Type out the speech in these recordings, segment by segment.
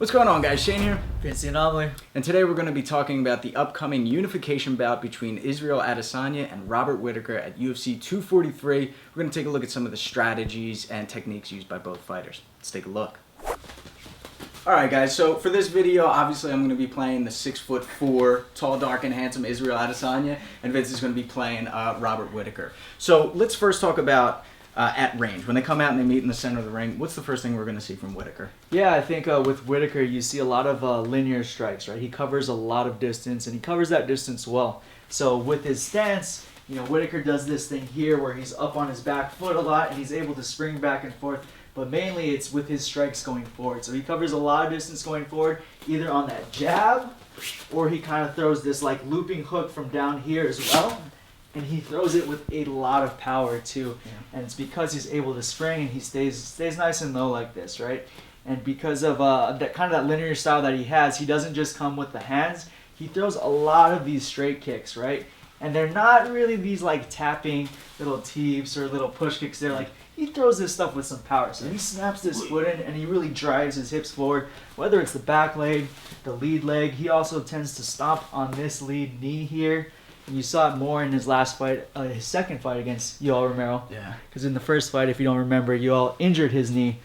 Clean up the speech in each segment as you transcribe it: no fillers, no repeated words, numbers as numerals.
What's going on, guys? Shane here. Vince the Anomaly. And today we're going to be talking about the upcoming unification bout between Israel Adesanya and Robert Whittaker at UFC 243. We're going to take a look at some of the strategies and techniques used by both fighters. Let's take a look. Alright guys, so for this video, obviously I'm going to be playing the 6'4", tall, dark, and handsome Israel Adesanya, and Vince is going to be playing Robert Whittaker. So let's first talk about at range. When they come out and they meet in the center of the ring, what's the first thing we're going to see from Whittaker? Yeah, I think with Whittaker you see a lot of linear strikes, right? He covers a lot of distance, and he covers that distance well. So with his stance, you know, Whittaker does this thing here where he's up on his back foot a lot, and he's able to spring back and forth. But mainly it's with his strikes going forward. So he covers a lot of distance going forward, either on that jab, or he kind of throws this like looping hook from down here as well. And he throws it with a lot of power too. Yeah. And it's because he's able to spring and he stays nice and low like this, right? And because of that kind of that linear style that he has, he doesn't just come with the hands. He throws a lot of these straight kicks, right? And they're not really these like tapping little teeps or little push kicks. They're like, he throws this stuff with some power. So he snaps this foot in and he really drives his hips forward, whether it's the back leg, the lead leg. He also tends to stomp on this lead knee here. And you saw it more in his last fight, his second fight against Yoel Romero. Yeah. Because in the first fight, if you don't remember, Yoel injured his knee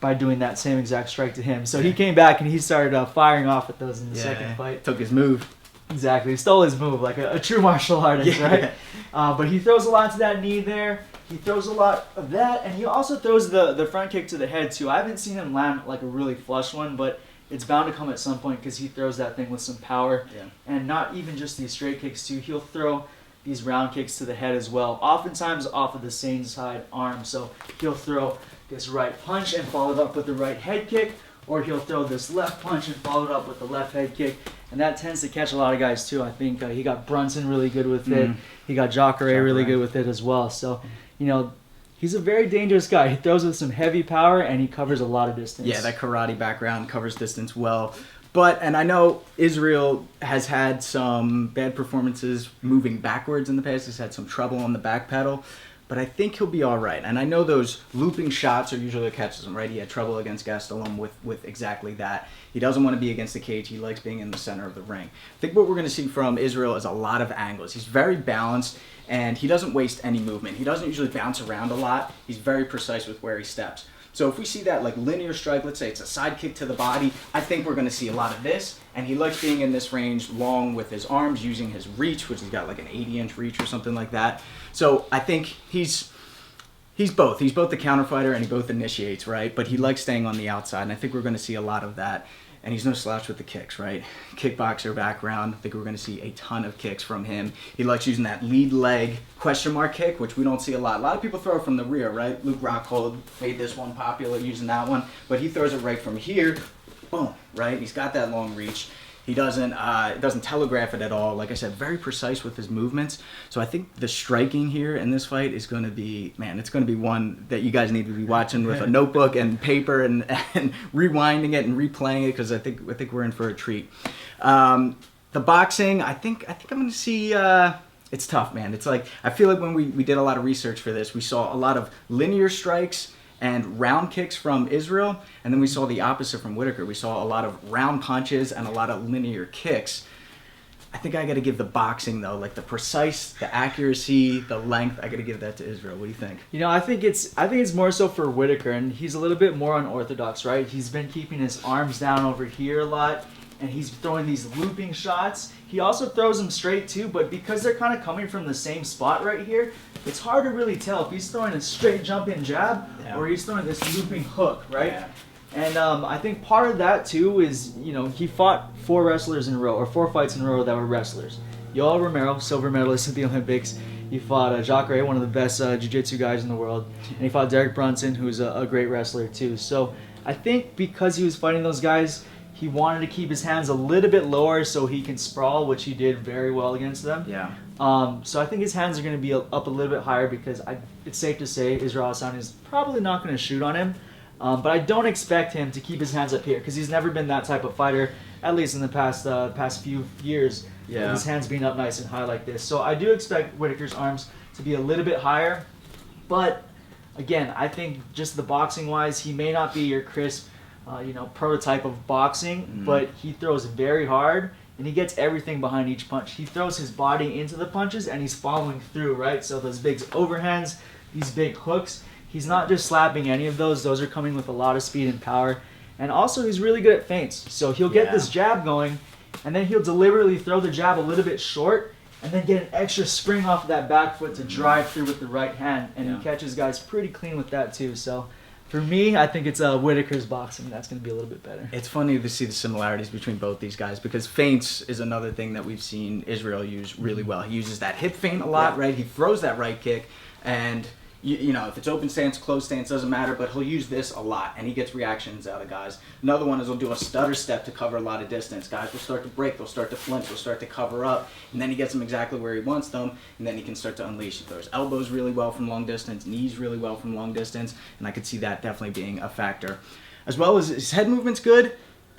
by doing that same exact strike to him. So he came back and he started firing off at those in the second fight. Took his move. Exactly. He stole his move like a true martial artist, right? But he throws a lot to that knee there. He throws a lot of that. And he also throws the front kick to the head, too. I haven't seen him land like a really flush one, but it's bound to come at some point because he throws that thing with some power. Yeah. And not even just these straight kicks, too. He'll throw these round kicks to the head as well, oftentimes off of the same side arm. So he'll throw this right punch and follow it up with the right head kick, or he'll throw this left punch and follow it up with the left head kick. And that tends to catch a lot of guys, too. I think he got Brunson really good with it. He got Jacare really good with it as well. So, you know, he's a very dangerous guy. He throws with some heavy power, and he covers a lot of distance. Yeah, that karate background covers distance well. But, and I know Israel has had some bad performances moving backwards in the past. He's had some trouble on the back pedal. But I think he'll be all right. And I know those looping shots are usually what catches him, right? He had trouble against Gastelum with exactly that. He doesn't want to be against the cage. He likes being in the center of the ring. I think what we're going to see from Israel is a lot of angles. He's very balanced, and he doesn't waste any movement. He doesn't usually bounce around a lot. He's very precise with where he steps. So if we see that like linear strike, let's say it's a side kick to the body, I think we're going to see a lot of this. And he likes being in this range long with his arms, using his reach, which he's got like an 80-inch reach or something like that. So I think he's both. He's both the counter fighter and he both initiates, right? But he likes staying on the outside, and I think we're going to see a lot of that. And he's no slouch with the kicks, right? Kickboxer background. I think we're going to see a ton of kicks from him. He likes using that lead leg question mark kick, which we don't see a lot. A lot of people throw it from the rear, right? Luke Rockhold made this one popular using that one. But he throws it right from here. Boom, right? He's got that long reach. He doesn't telegraph it at all. Like I said, very precise with his movements. So I think the striking here in this fight is going to be, man, it's going to be one that you guys need to be watching with a notebook and paper and rewinding it and replaying it, because I think we're in for a treat. The boxing, I think I'm going to see. It's tough, man. It's like, I feel like when we did a lot of research for this, we saw a lot of linear strikes and round kicks from Israel, and then we saw the opposite from Whittaker. We saw a lot of round punches and a lot of linear kicks. I think I got to give the boxing, though, like the precise, the accuracy, the length, I got to give that to Israel. What do you think? You know, I think it's more so for Whittaker, and he's a little bit more unorthodox, right? He's been keeping his arms down over here a lot, and he's throwing these looping shots. He also throws them straight too, but because they're kind of coming from the same spot right here, it's hard to really tell if he's throwing a straight jump-in jab or he's throwing this looping hook, right? Yeah. And I think part of that too is, you know, he fought 4 wrestlers in a row, or 4 fights in a row that were wrestlers. Yoel Romero, silver medalist at the Olympics. He fought Jacare, one of the best jiu-jitsu guys in the world. And he fought Derek Brunson, who's a great wrestler too. So I think because he was fighting those guys, he wanted to keep his hands a little bit lower so he can sprawl, which he did very well against them. Yeah. So I think his hands are going to be up a little bit higher, because it's safe to say Israel Adesanya is probably not going to shoot on him. But I don't expect him to keep his hands up here, because he's never been that type of fighter, at least in the past few years. Yeah. His hands being up nice and high like this. So I do expect Whittaker's arms to be a little bit higher. But again, I think just the boxing wise, he may not be your crisp prototype of boxing, but he throws very hard and he gets everything behind each punch. He throws his body into the punches and he's following through, right? So those big overhands, these big hooks, he's not just slapping any of those. Those are coming with a lot of speed and power. And also he's really good at feints. So he'll get this jab going and then he'll deliberately throw the jab a little bit short and then get an extra spring off of that back foot to drive through with the right hand. And he catches guys pretty clean with that too. So for me, I think it's Whittaker's boxing. That's going to be a little bit better. It's funny to see the similarities between both these guys because feints is another thing that we've seen Israel use really well. He uses that hip feint a lot, right? He throws that right kick, and you know, if it's open stance, closed stance, doesn't matter, but he'll use this a lot, and he gets reactions out of guys. Another one is he'll do a stutter step to cover a lot of distance. Guys will start to break, they'll start to flinch, they'll start to cover up, and then he gets them exactly where he wants them, and then he can start to unleash. He throws elbows really well from long distance, knees really well from long distance, and I could see that definitely being a factor. As well as his head movement's good.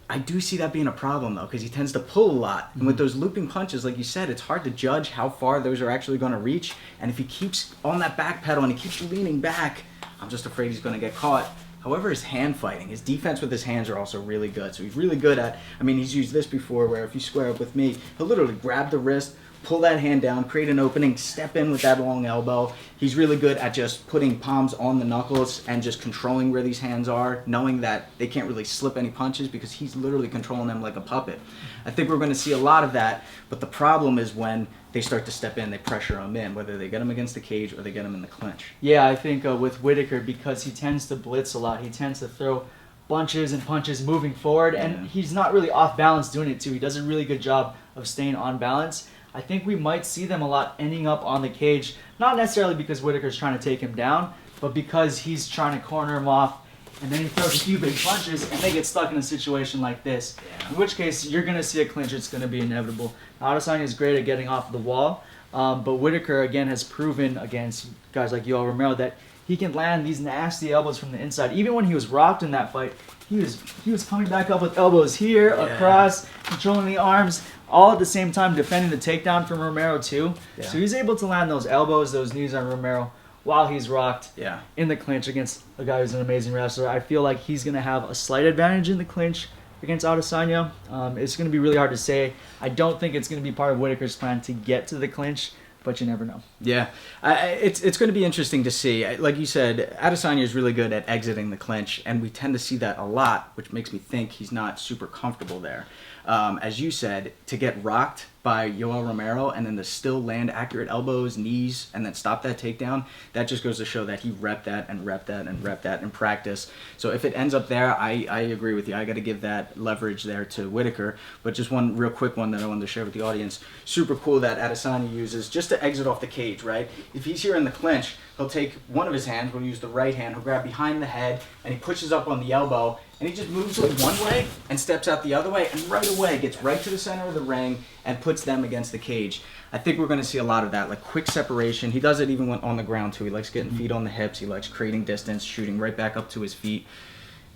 I do see that being a problem, though, because he tends to pull a lot. And with those looping punches, like you said, it's hard to judge how far those are actually going to reach. And if he keeps on that back pedal and he keeps leaning back, I'm just afraid he's going to get caught. However, his hand fighting, his defense with his hands are also really good. So he's really good at, I mean, he's used this before where if you square up with me, he'll literally grab the wrist, pull that hand down, create an opening, step in with that long elbow. He's really good at just putting palms on the knuckles and just controlling where these hands are, knowing that they can't really slip any punches because he's literally controlling them like a puppet. I think we're going to see a lot of that, but the problem is when they start to step in, they pressure him in, whether they get him against the cage or they get him in the clinch. Yeah, I think with Whittaker, because he tends to blitz a lot, he tends to throw bunches and punches moving forward, and he's not really off balance doing it too. He does a really good job of staying on balance. I think we might see them a lot ending up on the cage, not necessarily because Whittaker's trying to take him down, but because he's trying to corner him off, and then he throws a few big punches, and they get stuck in a situation like this. Yeah. In which case, you're going to see a clinch. It's going to be inevitable. Adesanya is great at getting off the wall, but Whittaker, again, has proven against guys like Yoel Romero that he can land these nasty elbows from the inside. Even when he was rocked in that fight, he was coming back up with elbows here, across, controlling the arms, all at the same time defending the takedown from Romero too. Yeah. So he's able to land those elbows, those knees on Romero while he's rocked in the clinch against a guy who's an amazing wrestler. I feel like he's going to have a slight advantage in the clinch against Adesanya. It's going to be really hard to say. I don't think it's going to be part of Whittaker's plan to get to the clinch, but you never know. Yeah, it's going to be interesting to see. Like you said, Adesanya is really good at exiting the clinch, and we tend to see that a lot, which makes me think he's not super comfortable there. As you said, to get rocked by Yoel Romero and then to still land accurate elbows, knees, and then stop that takedown, that just goes to show that he repped that and repped that and repped that in practice. So if it ends up there, I agree with you. I got to give that leverage there to Whittaker. But just one real quick one that I wanted to share with the audience. Super cool that Adesanya uses just to exit off the cage, right? If he's here in the clinch, he'll take one of his hands, we'll use the right hand, he'll grab behind the head, and he pushes up on the elbow, and he just moves it one way and steps out the other way, and right away gets right to the center of the ring and puts them against the cage. I think we're going to see a lot of that, like quick separation. He does it even when on the ground too. He likes getting feet on the hips. He likes creating distance, shooting right back up to his feet.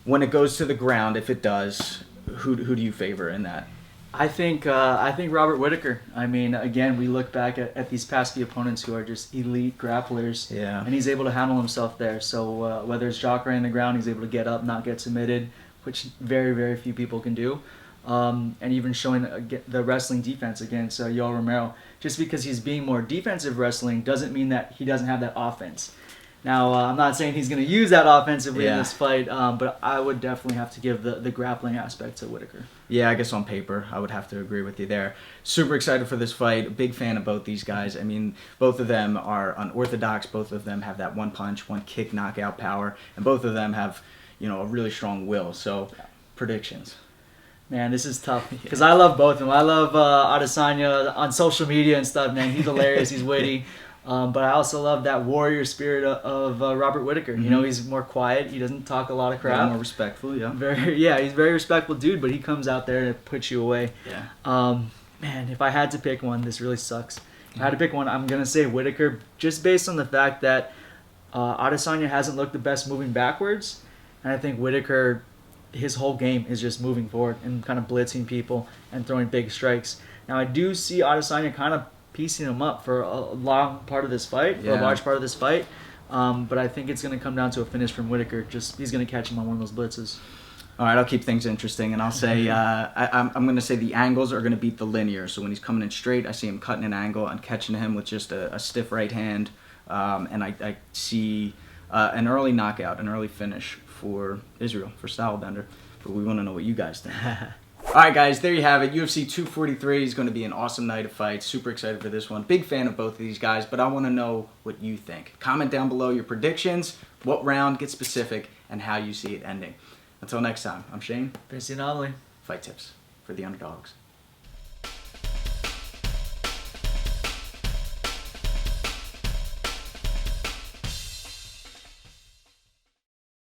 When it goes to the ground, if it does, who do you favor in that? I think Robert Whittaker. I mean, again, we look back at these past few opponents who are just elite grapplers, and he's able to handle himself there. So whether it's Jacare in the ground, he's able to get up, not get submitted, which very, very few people can do. And even showing the wrestling defense against Yoel Romero. Just because he's being more defensive wrestling doesn't mean that he doesn't have that offense. Now, I'm not saying he's going to use that offensively in this fight, but I would definitely have to give the grappling aspect to Whittaker. Yeah, I guess on paper, I would have to agree with you there. Super excited for this fight. Big fan of both these guys. I mean, both of them are unorthodox. Both of them have that one punch, one kick knockout power. And both of them have, a really strong will. So, predictions. Man, this is tough because I love both of them. I love Adesanya on social media and stuff, man. He's hilarious. He's witty. But I also love that warrior spirit of Robert Whittaker. Mm-hmm. He's more quiet. He doesn't talk a lot of crap. More respectful, yeah. He's a very respectful dude, but he comes out there to put you away. Yeah. Man, if I had to pick one, this really sucks. If I had to pick one, I'm going to say Whittaker just based on the fact that Adesanya hasn't looked the best moving backwards. And I think Whittaker, his whole game is just moving forward and kind of blitzing people and throwing big strikes. Now, I do see Adesanya kind of piecing him up for a long part of this fight, for a large part of this fight. But I think it's going to come down to a finish from Whittaker. He's going to catch him on one of those blitzes. All right, I'll keep things interesting, and I'll say I'm going to say the angles are going to beat the linear. So when he's coming in straight, I see him cutting an angle and catching him with just a stiff right hand, and I see an early knockout, an early finish for Israel, for Stylebender. But we want to know what you guys think. All right, guys, there you have it. UFC 243 is going to be an awesome night of fights. Super excited for this one. Big fan of both of these guys, but I want to know what you think. Comment down below your predictions, what round, get specific, and how you see it ending. Until next time, I'm Shane. Fancy anomaly. Fight tips for the underdogs.